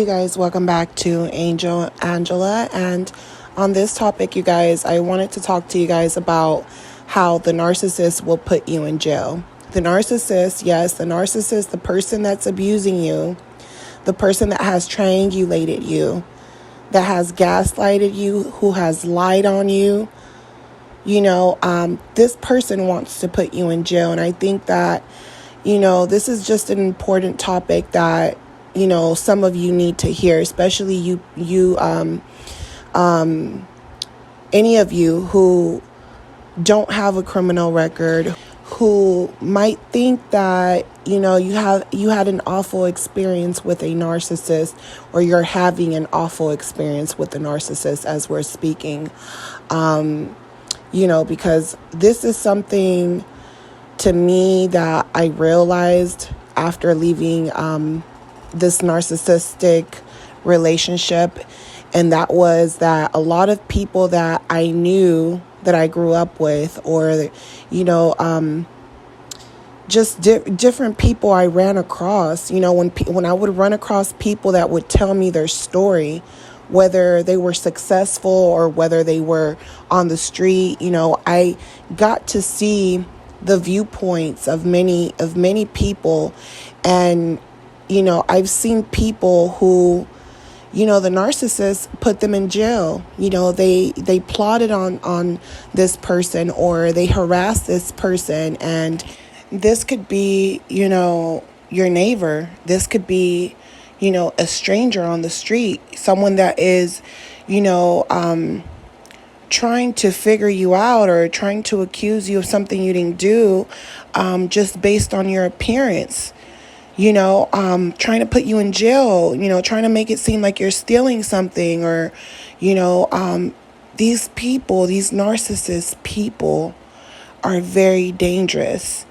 guys, welcome back to Angela, and on this topic, you guys, I wanted to talk to you guys about how the narcissist will put you in jail. The narcissist, yes, the narcissist, the person that's abusing you, the person that has triangulated you, that has gaslighted you, who has lied on you, this person wants to put you in jail. And I think that, this is just an important topic that, some of you need to hear, especially any of you who don't have a criminal record, who might think that, you had an awful experience with a narcissist, or you're having an awful experience with a narcissist as we're speaking. Because this is something to me that I realized after leaving this narcissistic relationship. And that was that a lot of people that I knew, that I grew up with, or, just different people I ran across, when I would run across people that would tell me their story, whether they were successful or whether they were on the street, I got to see the viewpoints of many people. And, I've seen people who, the narcissist put them in jail. They plotted on this person, or they harassed this person. And this could be, your neighbor. This could be, a stranger on the street, someone that is, trying to figure you out or trying to accuse you of something you didn't do, just based on your appearance, trying to put you in jail, trying to make it seem like you're stealing something, or, these people, these narcissist people are very dangerous,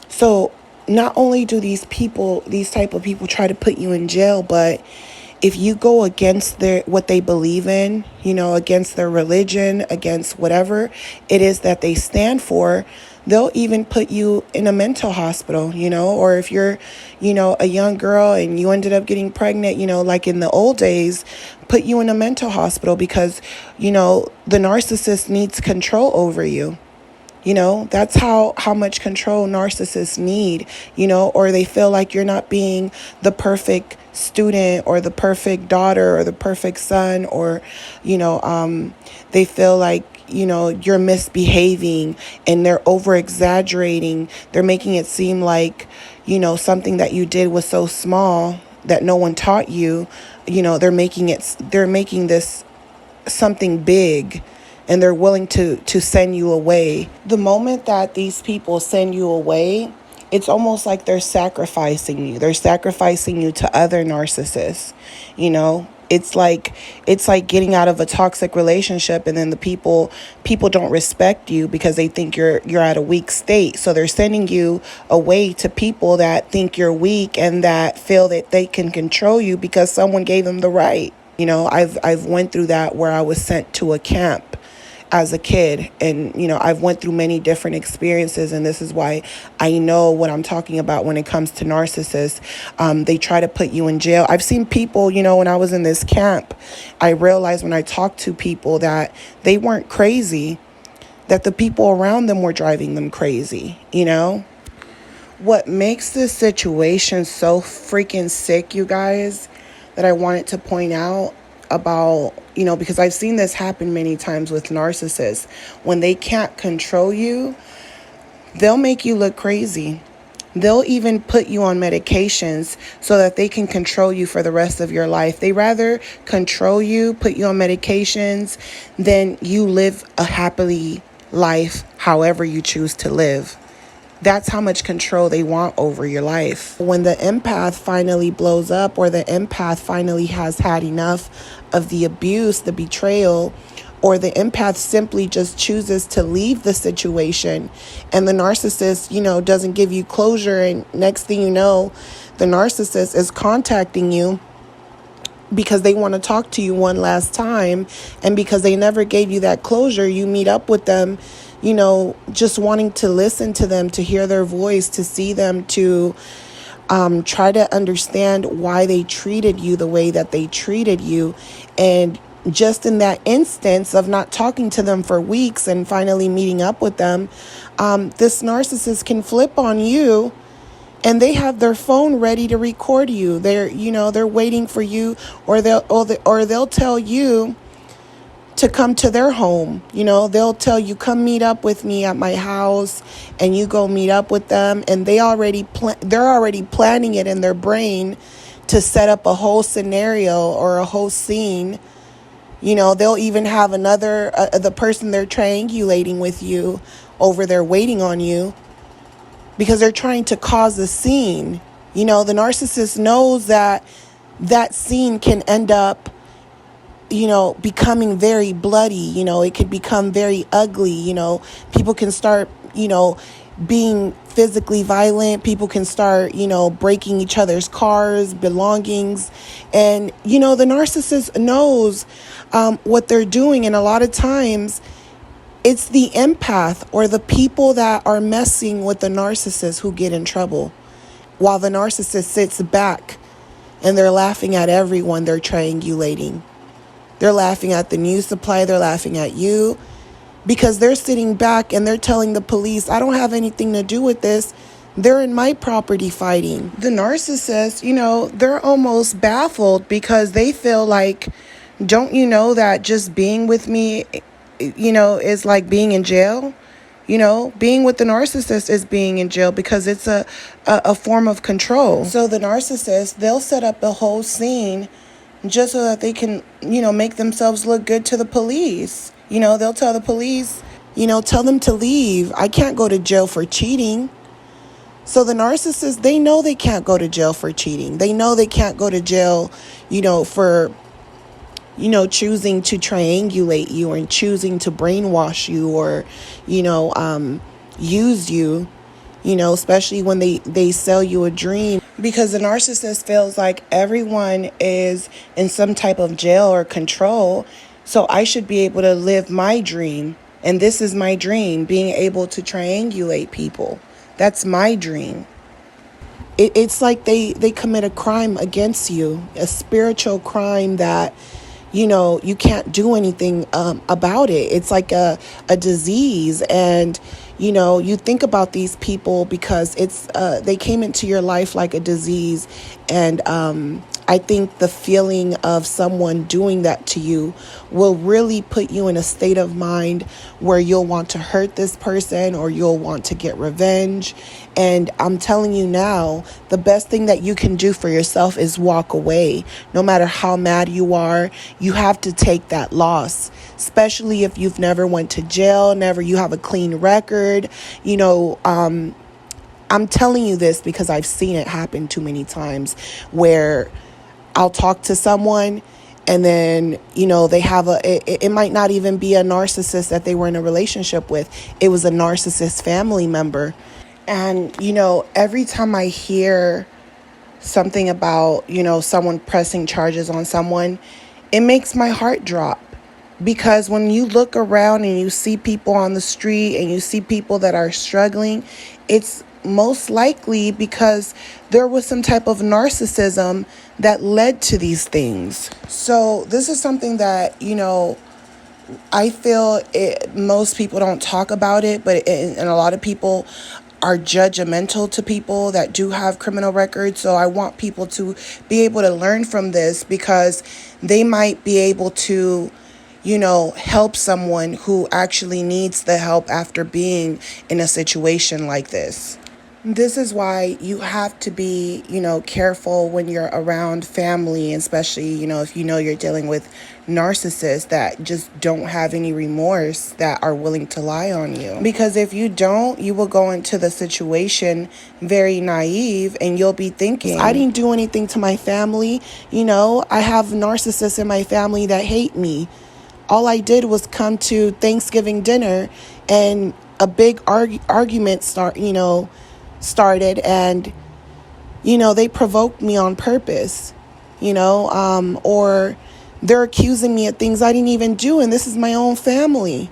so not only do these type of people try to put you in jail, but if you go against what they believe in, against their religion, against whatever it is that they stand for, they'll even put you in a mental hospital, or if you're, a young girl and you ended up getting pregnant, like in the old days, put you in a mental hospital because, the narcissist needs control over you. That's how much control narcissists need, or they feel like you're not being the perfect student or the perfect daughter or the perfect son, or, they feel like, you're misbehaving, and they're over exaggerating. They're making it seem like, something that you did was so small that no one taught you, they're making this something big. And they're willing to send you away. The moment that these people send you away, it's almost like they're sacrificing you. They're sacrificing you to other narcissists. It's like getting out of a toxic relationship, and then the people don't respect you because they think you're at a weak state. So they're sending you away to people that think you're weak and that feel that they can control you because someone gave them the right. I've went through that, where I was sent to a camp as a kid, and I've went through many different experiences, and this is why I know what I'm talking about when it comes to narcissists. They try to put you in jail. I've seen people, when I was in this camp, I realized when I talked to people that they weren't crazy, that the people around them were driving them crazy. What makes this situation so freaking sick, you guys, that I wanted to point out about, because I've seen this happen many times with narcissists. When they can't control you, they'll make you look crazy. They'll even put you on medications so that they can control you for the rest of your life. They rather control you, put you on medications, than you live a happily life however you choose to live. That's how much control they want over your life. When the empath finally blows up, or the empath finally has had enough of the abuse, the betrayal, or the empath simply just chooses to leave the situation, and the narcissist, doesn't give you closure, and next thing you know, the narcissist is contacting you because they want to talk to you one last time, and because they never gave you that closure, you meet up with them, just wanting to listen to them, to hear their voice, to see them, to Try to understand why they treated you the way that they treated you. And just in that instance of not talking to them for weeks and finally meeting up with them, this narcissist can flip on you, and they have their phone ready to record you. They're waiting for you, or they'll tell you to come to their home. They'll tell you, come meet up with me at my house, and you go meet up with them, and they're already planning it in their brain to set up a whole scenario or a whole scene. They'll even have the person they're triangulating with you over there waiting on you, because they're trying to cause a scene. The narcissist knows that scene can end up becoming very bloody. It could become very ugly. People can start, being physically violent. People can start, breaking each other's cars, belongings. And, the narcissist knows what they're doing. And a lot of times it's the empath or the people that are messing with the narcissist who get in trouble, while the narcissist sits back and they're laughing at everyone they're triangulating. They're laughing at the news supply. They're laughing at you, because they're sitting back and they're telling the police, I don't have anything to do with this. They're in my property fighting. The narcissist, they're almost baffled, because they feel like, don't you know that just being with me, is like being in jail? Being with the narcissist is being in jail, because it's a form of control. So the narcissist, they'll set up a whole scene just so that they can, make themselves look good to the police. They'll tell the police, tell them to leave. I can't go to jail for cheating. So the narcissist, they know they can't go to jail for cheating. They know they can't go to jail, for, choosing to triangulate you and choosing to brainwash you or, use you, especially when they sell you a dream. Because the narcissist feels like everyone is in some type of jail or control. So I should be able to live my dream. And this is my dream, being able to triangulate people. That's my dream. It's like they commit a crime against you, a spiritual crime that, you can't do anything about it. It's like a disease. And, you think about these people because they came into your life like a disease. And I think the feeling of someone doing that to you will really put you in a state of mind where you'll want to hurt this person or you'll want to get revenge. And I'm telling you now, the best thing that you can do for yourself is walk away. No matter how mad you are, you have to take that loss, especially if you've never went to jail, you have a clean record. I'm telling you this because I've seen it happen too many times, where I'll talk to someone and then, they have it might not even be a narcissist that they were in a relationship with. It was a narcissist family member. And, every time I hear something about, someone pressing charges on someone, it makes my heart drop. Because when you look around and you see people on the street and you see people that are struggling, it's most likely because there was some type of narcissism that led to these things. So this is something that, I feel most people don't talk about it, and a lot of people are judgmental to people that do have criminal records. So I want people to be able to learn from this, because they might be able to, help someone who actually needs the help after being in a situation like this. This is why you have to be, careful when you're around family, especially, if you're dealing with narcissists that just don't have any remorse, that are willing to lie on you. Because if you don't, you will go into the situation very naive, and you'll be thinking, I didn't do anything to my family. I have narcissists in my family that hate me. All I did was come to Thanksgiving dinner and a big argument started, and they provoked me on purpose, or they're accusing me of things I didn't even do, and this is my own family,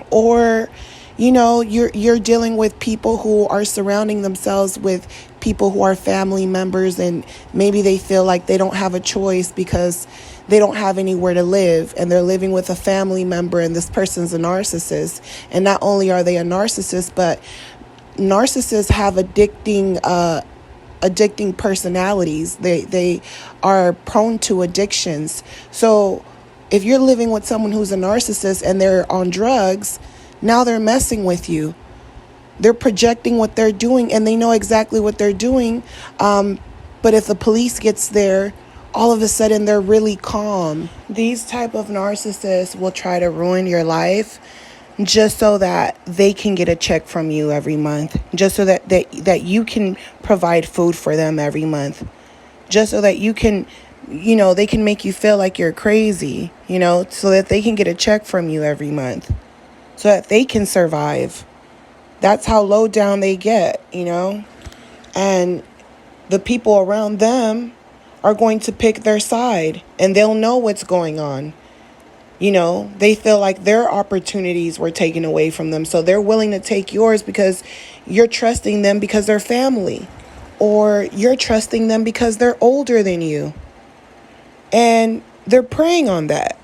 or you're dealing with people who are surrounding themselves with people who are family members, and maybe they feel like they don't have a choice because they don't have anywhere to live, and they're living with a family member, and this person's a narcissist. And not only are they a narcissist, but narcissists have addicting personalities. They are prone to addictions. So if you're living with someone who's a narcissist and they're on drugs, now they're messing with you. They're projecting what they're doing, and they know exactly what they're doing. But if the police gets there, all of a sudden they're really calm. These type of narcissists will try to ruin your life just so that they can get a check from you every month, just so that you can provide food for them every month, just so that you can, they can make you feel like you're crazy, so that they can get a check from you every month, so that they can survive. That's how low down they get, and the people around them are going to pick their side, and they'll know what's going on. They feel like their opportunities were taken away from them. So they're willing to take yours because you're trusting them because they're family, or you're trusting them because they're older than you. And they're preying on that.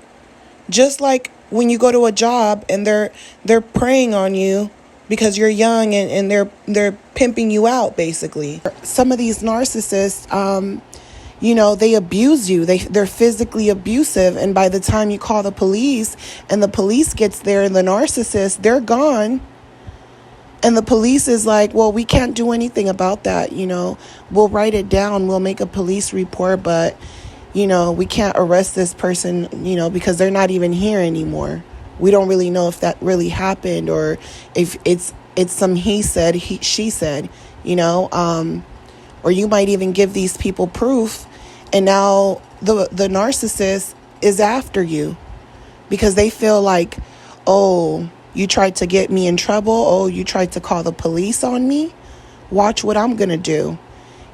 Just like when you go to a job and they're preying on you because you're young, and they're pimping you out, basically. Some of these narcissists, they abuse you. They're physically abusive. And by the time you call the police and the police gets there, and the narcissist, they're gone. And the police is like, well, we can't do anything about that. We'll write it down. We'll make a police report, but, we can't arrest this person, because they're not even here anymore. We don't really know if that really happened, or if it's some he said, she said, or you might even give these people proof, and now the narcissist is after you because they feel like, oh, you tried to get me in trouble. Oh, you tried to call the police on me. Watch what I'm going to do,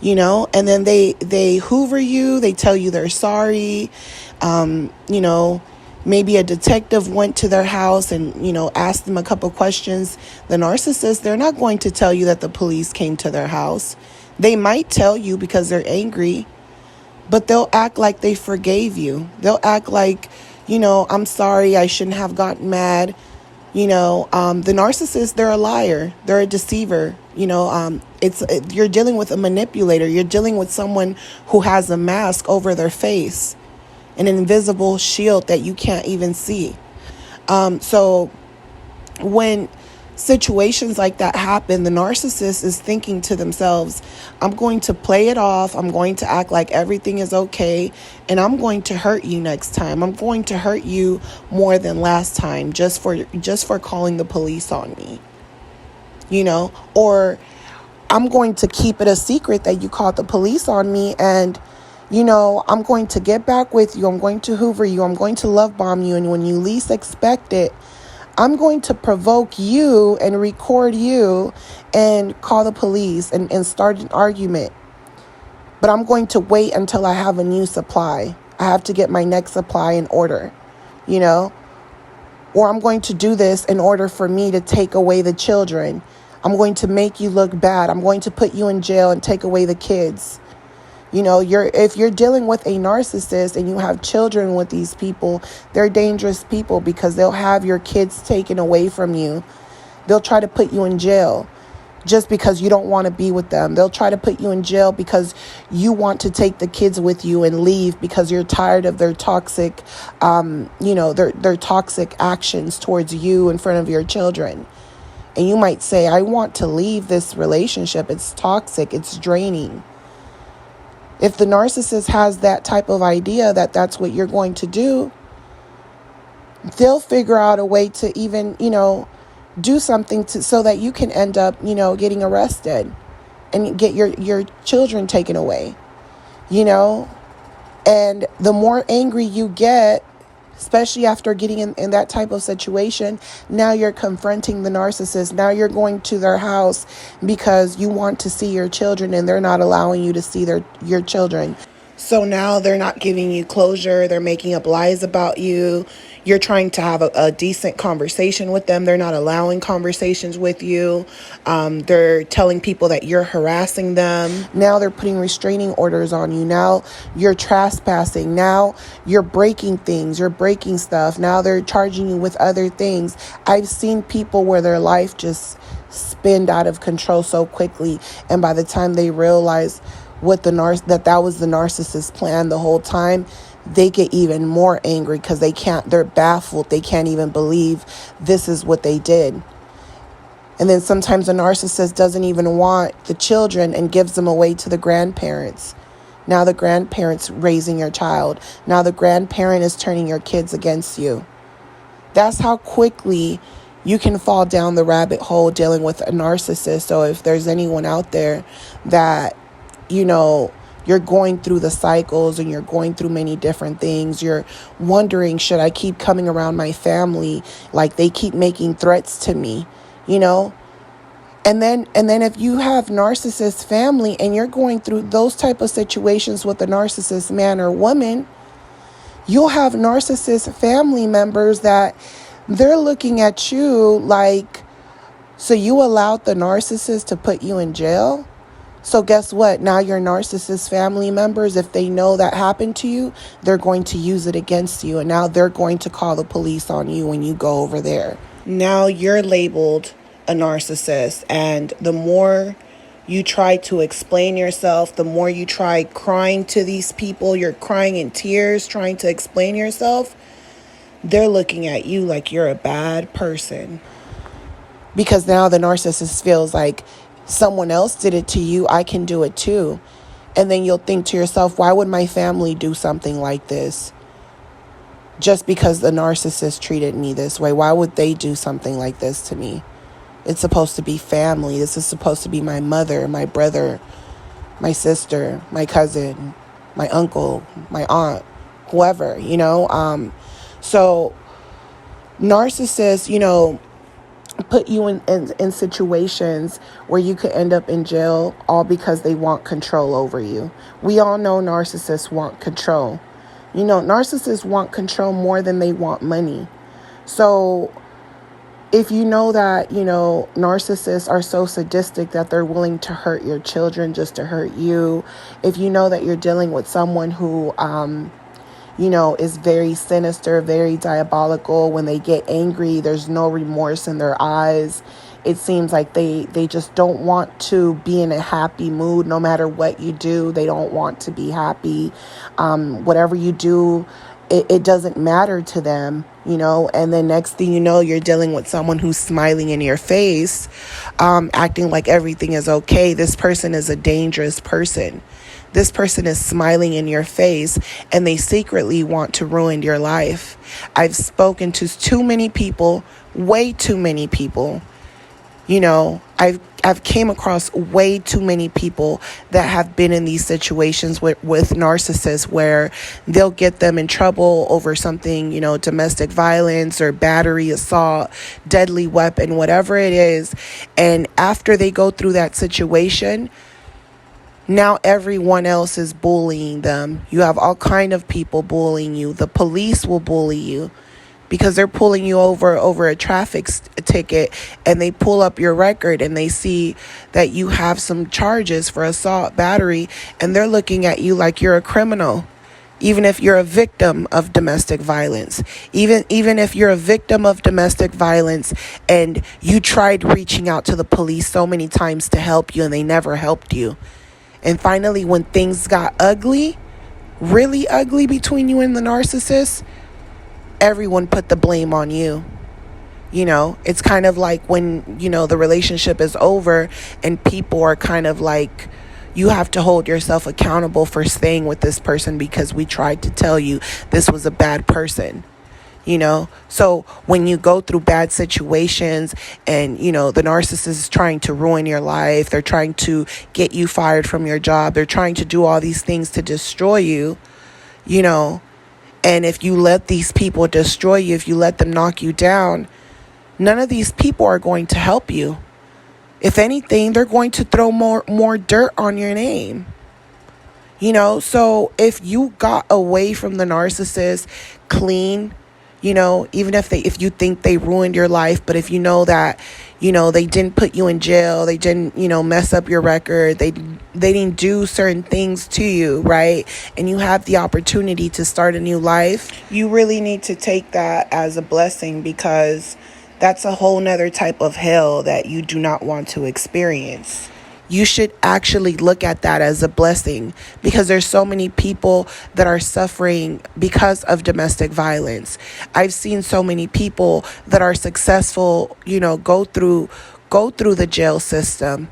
and then they hoover you. They tell you they're sorry. Maybe a detective went to their house and, asked them a couple questions. The narcissist, they're not going to tell you that the police came to their house. They might tell you because they're angry, but they'll act like they forgave you. They'll act like, I'm sorry, I shouldn't have gotten mad. The narcissist, they're a liar. They're a deceiver. You're dealing with a manipulator. You're dealing with someone who has a mask over their face, an invisible shield that you can't even see. So when situations like that happen, the narcissist is thinking to themselves, I'm going to play it off. I'm going to act like everything is okay. And I'm going to hurt you next time. I'm going to hurt you more than last time just for calling the police on me, or I'm going to keep it a secret that you called the police on me, and I'm going to get back with you. I'm going to hoover you. I'm going to love bomb you. And when you least expect it, I'm going to provoke you and record you and call the police and start an argument. But I'm going to wait until I have a new supply. I have to get my next supply in order, or I'm going to do this in order for me to take away the children. I'm going to make you look bad. I'm going to put you in jail and take away the kids. If you're dealing with a narcissist and you have children with these people, they're dangerous people because they'll have your kids taken away from you. They'll try to put you in jail just because you don't want to be with them. They'll try to put you in jail because you want to take the kids with you and leave because you're tired of their toxic, their toxic actions towards you in front of your children. And you might say, I want to leave this relationship. It's toxic. It's draining. If the narcissist has that type of idea that that's what you're going to do, they'll figure out a way to even, do something so that you can end up, getting arrested and get your children taken away, And the more angry you get, especially after getting in that type of situation, now you're confronting the narcissist. Now you're going to their house because you want to see your children and they're not allowing you to see your children. So now they're not giving you closure. They're making up lies about you. You're trying to have a decent conversation with them. They're not allowing conversations with you. They're telling people that you're harassing them. Now they're putting restraining orders on you. Now you're trespassing. Now you're breaking things. You're breaking stuff. Now they're charging you with other things. I've seen people where their life just spinned out of control so quickly. And by the time they realize that was the narcissist plan the whole time, they get even more angry because they're baffled. They can't even believe this is what they did. And then sometimes the narcissist doesn't even want the children and gives them away to the grandparents. Now the grandparent's raising your child. Now the grandparent is turning your kids against you. That's how quickly you can fall down the rabbit hole dealing with a narcissist. So if there's anyone out there that, you're going through the cycles and you're going through many different things, you're wondering, should I keep coming around my family? Like, they keep making threats to me, And then if you have narcissist family and you're going through those type of situations with a narcissist man or woman, you'll have narcissist family members that they're looking at you like, so you allowed the narcissist to put you in jail? So guess what? Now your narcissist family members, if they know that happened to you, they're going to use it against you. And now they're going to call the police on you when you go over there. Now you're labeled a narcissist. And the more you try to explain yourself, the more you try crying to these people, you're crying in tears, trying to explain yourself, they're looking at you like you're a bad person. Because now the narcissist feels like, someone else did it to you, I can do it too. And then you'll think to yourself, why would my family do something like this? Just because the narcissist treated me this way, why would they do something like this to me? It's supposed to be family. This is supposed to be my mother, my brother, my sister, my cousin, my uncle, my aunt, whoever, So narcissists, put you in situations where you could end up in jail, all because they want control over you. We all know narcissists want control. Narcissists want control more than they want money. So if you know that, narcissists are so sadistic that they're willing to hurt your children just to hurt you, if you know that you're dealing with someone who is very sinister, very diabolical. When they get angry, there's no remorse in their eyes. It seems like they just don't want to be in a happy mood. No matter what you do, they don't want to be happy. Whatever you do, it doesn't matter to them, and then next thing you know, you're dealing with someone who's smiling in your face, acting like everything is okay. This person is a dangerous person. This person is smiling in your face and they secretly want to ruin your life. I've spoken to too many people, way too many people. I've came across way too many people that have been in these situations with narcissists where they'll get them in trouble over something, domestic violence or battery, assault, deadly weapon, whatever it is. And after they go through that situation, now everyone else is bullying them. You have all kind of people bullying you. The police will bully you because they're pulling you over a traffic ticket, and they pull up your record and they see that you have some charges for assault, battery, and they're looking at you like you're a criminal. Even if you're a victim of domestic violence, even if you're a victim of domestic violence and you tried reaching out to the police so many times to help you and they never helped you. And finally, when things got ugly, really ugly between you and the narcissist, everyone put the blame on you. It's kind of like when, the relationship is over and people are kind of like, you have to hold yourself accountable for staying with this person because we tried to tell you this was a bad person. So when you go through bad situations and, the narcissist is trying to ruin your life, they're trying to get you fired from your job, they're trying to do all these things to destroy you, and if you let these people destroy you, if you let them knock you down, none of these people are going to help you. If anything, they're going to throw more dirt on your name. So if you got away from the narcissist clean, even if you think they ruined your life, but if you know that, they didn't put you in jail, they didn't, mess up your record, they didn't do certain things to you, right? And you have the opportunity to start a new life, you really need to take that as a blessing, because that's a whole nother type of hell that you do not want to experience. You should actually look at that as a blessing, because there's so many people that are suffering because of domestic violence. I've seen so many people that are successful, go through the jail system.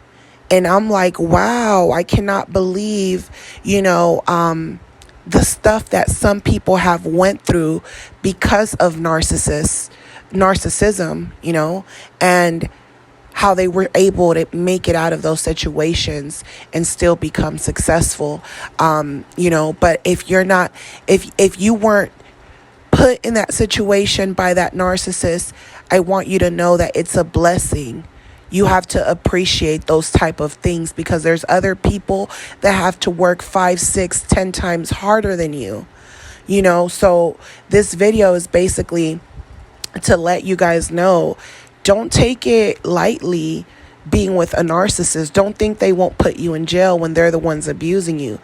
And I'm like, wow, I cannot believe, the stuff that some people have went through because of narcissism, and how they were able to make it out of those situations and still become successful. But if you're not, if you weren't put in that situation by that narcissist, I want you to know that it's a blessing. You have to appreciate those type of things, because there's other people that have to work 5, 6, 10 times harder than you. So this video is basically to let you guys know, don't take it lightly being with a narcissist. Don't think they won't put you in jail when they're the ones abusing you.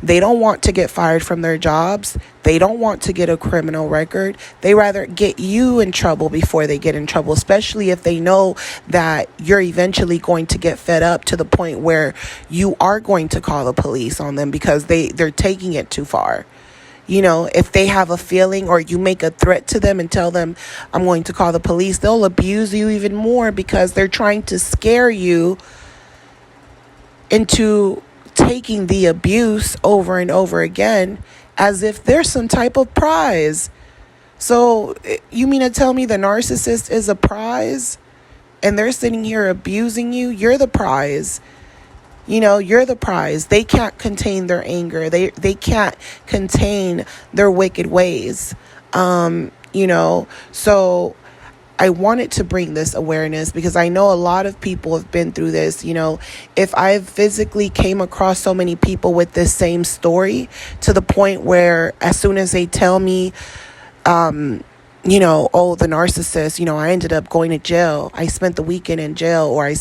They don't want to get fired from their jobs. They don't want to get a criminal record. They rather get you in trouble before they get in trouble, especially if they know that you're eventually going to get fed up to the point where you are going to call the police on them because they're taking it too far. If they have a feeling, or you make a threat to them and tell them, I'm going to call the police, they'll abuse you even more, because they're trying to scare you into taking the abuse over and over again, as if there's some type of prize. So you mean to tell me the narcissist is a prize and they're sitting here abusing you? You're the prize. You're the prize. They can't contain their anger. They can't contain their wicked ways. So I wanted to bring this awareness, because I know a lot of people have been through this. If I physically came across so many people with this same story, to the point where as soon as they tell me, oh, the narcissist, I ended up going to jail. I spent the weekend in jail, or I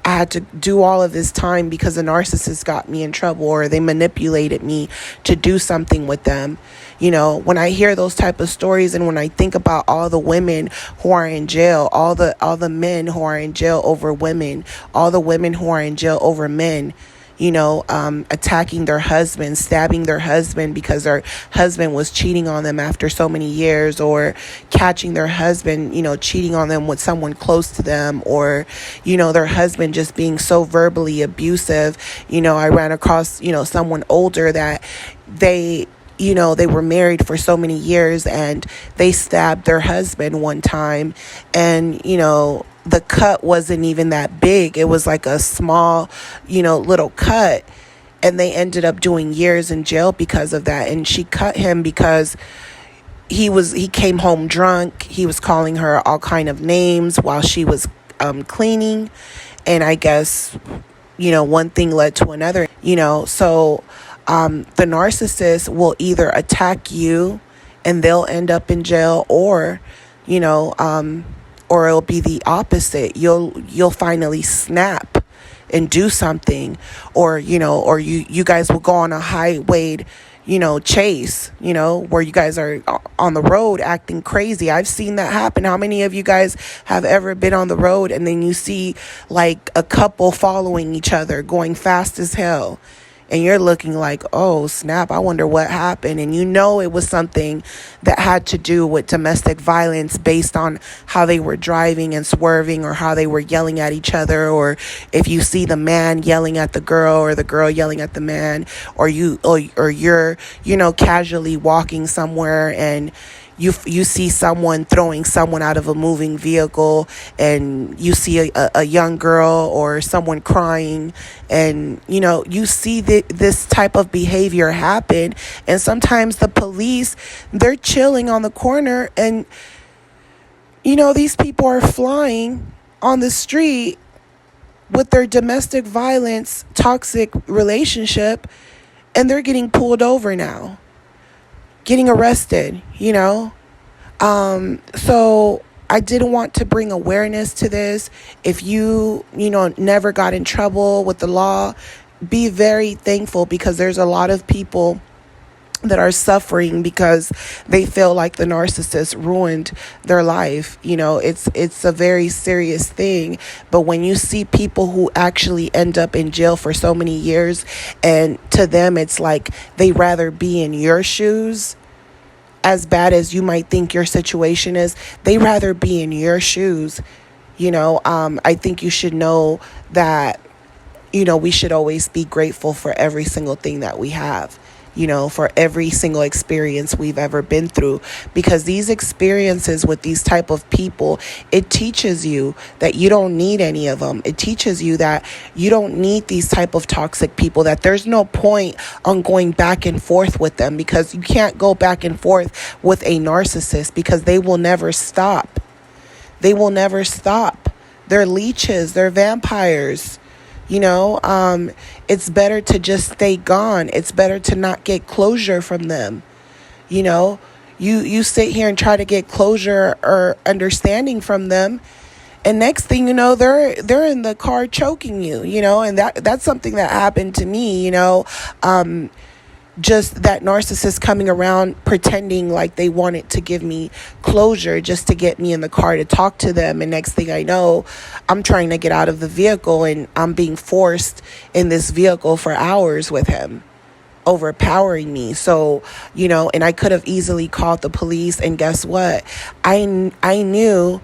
had to do all of this time because the narcissist got me in trouble, or they manipulated me to do something with them. When I hear those type of stories, and when I think about all the women who are in jail, all the men who are in jail over women, all the women who are in jail over men, attacking their husband, stabbing their husband because their husband was cheating on them after so many years, or catching their husband, cheating on them with someone close to them, or, their husband just being so verbally abusive. I ran across, someone older that they were married for so many years, and they stabbed their husband one time, and, the cut wasn't even that big. It was like a small, little cut. And they ended up doing years in jail because of that. And she cut him because he came home drunk. He was calling her all kind of names while she was cleaning. And I guess, one thing led to another, So the narcissist will either attack you and they'll end up in jail, or, or it'll be the opposite. You'll finally snap and do something, or you guys will go on a highway, chase, where you guys are on the road acting crazy. I've seen that happen. How many of you guys have ever been on the road and then you see like a couple following each other going fast as hell? And you're looking like, oh, snap, I wonder what happened. And it was something that had to do with domestic violence, based on how they were driving and swerving, or how they were yelling at each other. Or if you see the man yelling at the girl, or the girl yelling at the man, or you're, casually walking somewhere and you see someone throwing someone out of a moving vehicle, and you see a young girl or someone crying, and you see this type of behavior happen. And sometimes the police, they're chilling on the corner, and these people are flying on the street with their domestic violence toxic relationship, and they're getting pulled over now, getting arrested, So I didn't want to bring awareness to this. If you never got in trouble with the law, be very thankful, because there's a lot of people that are suffering because they feel like the narcissist ruined their life. It's a very serious thing. But when you see people who actually end up in jail for so many years, and to them it's like they rather be in your shoes, as bad as you might think your situation is, they rather be in your shoes. I think you should know that, we should always be grateful for every single thing that we have, for every single experience we've ever been through, because these experiences with these type of people, it teaches you that you don't need any of them. It teaches you that you don't need these type of toxic people, that there's no point on going back and forth with them, because you can't go back and forth with a narcissist, because they will never stop. They will never stop. They're leeches. They're vampires. It's better to just stay gone. It's better to not get closure from them. You sit here and try to get closure or understanding from them, and next thing you know, they're in the car choking you, and that's something that happened to me, just that narcissist coming around pretending like they wanted to give me closure just to get me in the car to talk to them. And next thing I know, I'm trying to get out of the vehicle and I'm being forced in this vehicle for hours with him, overpowering me. So, and I could have easily called the police, and guess what? I knew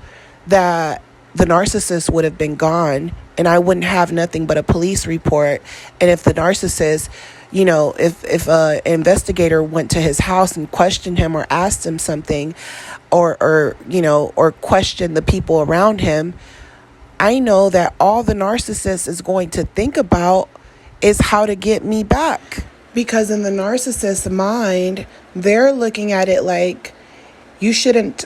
that the narcissist would have been gone and I wouldn't have nothing but a police report. And if the narcissist, if an investigator went to his house and questioned him or asked him something, or questioned the people around him, I know that all the narcissist is going to think about is how to get me back. Because in the narcissist's mind, they're looking at it like, you shouldn't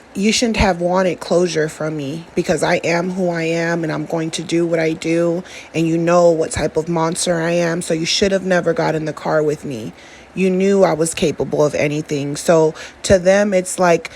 have wanted closure from me, because I am who I am and I'm going to do what I do, and you know what type of monster I am, so you should have never got in the car with me. You knew I was capable of anything. So to them, it's like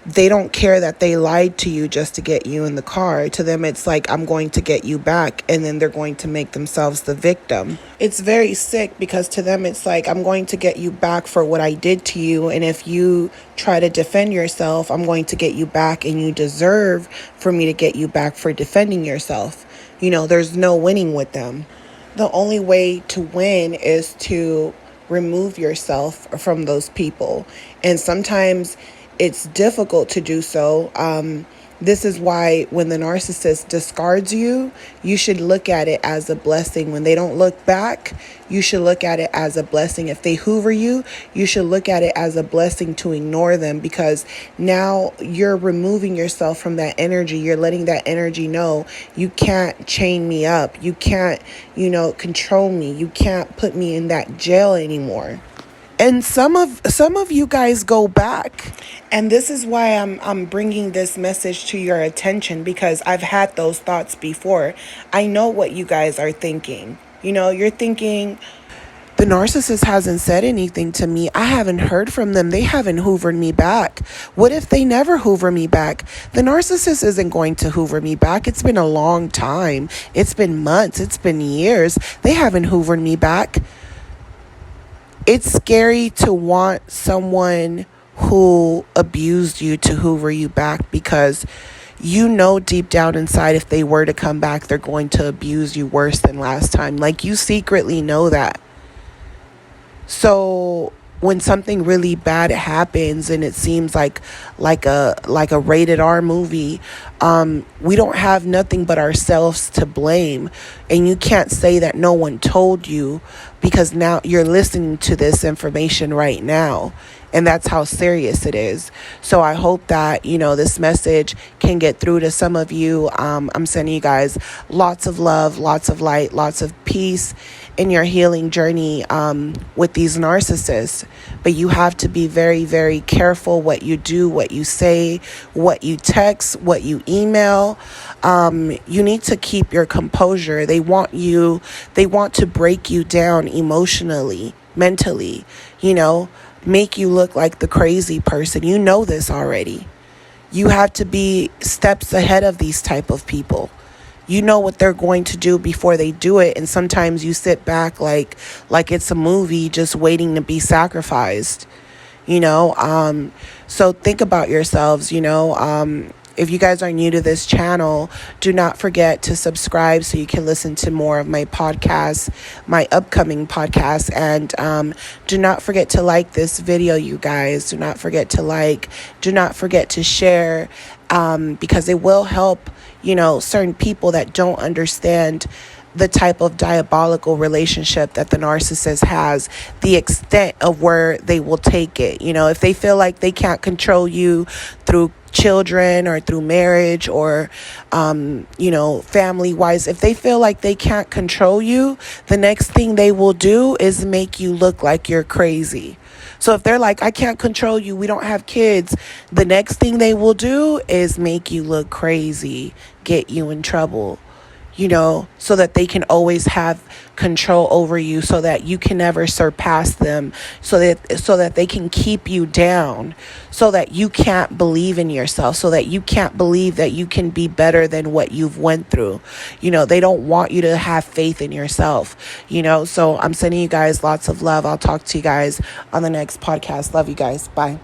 they don't care that they lied to you just to get you in the car. To them, it's like, I'm going to get you back, and then they're going to make themselves the victim. It's very sick, because to them, it's like, I'm going to get you back for what I did to you, and if you try to defend yourself, I'm going to get you back, and you deserve for me to get you back for defending yourself. There's no winning with them. The only way to win is to remove yourself from those people, and sometimes it's difficult to do so. This is why when the narcissist discards you, you should look at it as a blessing. When they don't look back, you should look at it as a blessing. If they hoover you, you should look at it as a blessing to ignore them, because now you're removing yourself from that energy. You're letting that energy know you can't chain me up. You can't, control me. You can't put me in that jail anymore. And some of you guys go back. And this is why I'm bringing this message to your attention, because I've had those thoughts before. I know what you guys are thinking. You're thinking, the narcissist hasn't said anything to me. I haven't heard from them. They haven't hoovered me back. What if they never hoover me back? The narcissist isn't going to hoover me back. It's been a long time. It's been months. It's been years. They haven't hoovered me back. It's scary to want someone who abused you to hoover you back, because deep down inside, if they were to come back, they're going to abuse you worse than last time. Like, you secretly know that. So when something really bad happens and it seems like a rated R movie, we don't have nothing but ourselves to blame. And you can't say that no one told you, because now you're listening to this information right now. And that's how serious it is. So I hope that, this message can get through to some of you. I'm sending you guys lots of love, lots of light, lots of peace in your healing journey with these narcissists. But you have to be very, very careful what you do, what you say, what you text, what you email. You need to keep your composure. They want to break you down emotionally. mentally, make you look like the crazy person. You know this already. You have to be steps ahead of these type of people. You know what they're going to do before they do it, and sometimes you sit back like it's a movie just waiting to be sacrificed. So think about yourselves. If you guys are new to this channel, do not forget to subscribe so you can listen to more of my podcasts, my upcoming podcasts. And do not forget to like this video, you guys. Do not forget to like. Do not forget to share, because it will help, certain people that don't understand the type of diabolical relationship that the narcissist has, the extent of where they will take it. If they feel like they can't control you through children or through marriage or, family wise, if they feel like they can't control you, the next thing they will do is make you look like you're crazy. So if they're like, I can't control you, we don't have kids, the next thing they will do is make you look crazy, get you in trouble. So that they can always have control over you, so that you can never surpass them, so that they can keep you down, so that you can't believe in yourself, so that you can't believe that you can be better than what you've went through. They don't want you to have faith in yourself, so I'm sending you guys lots of love. I'll talk to you guys on the next podcast. Love you guys. Bye.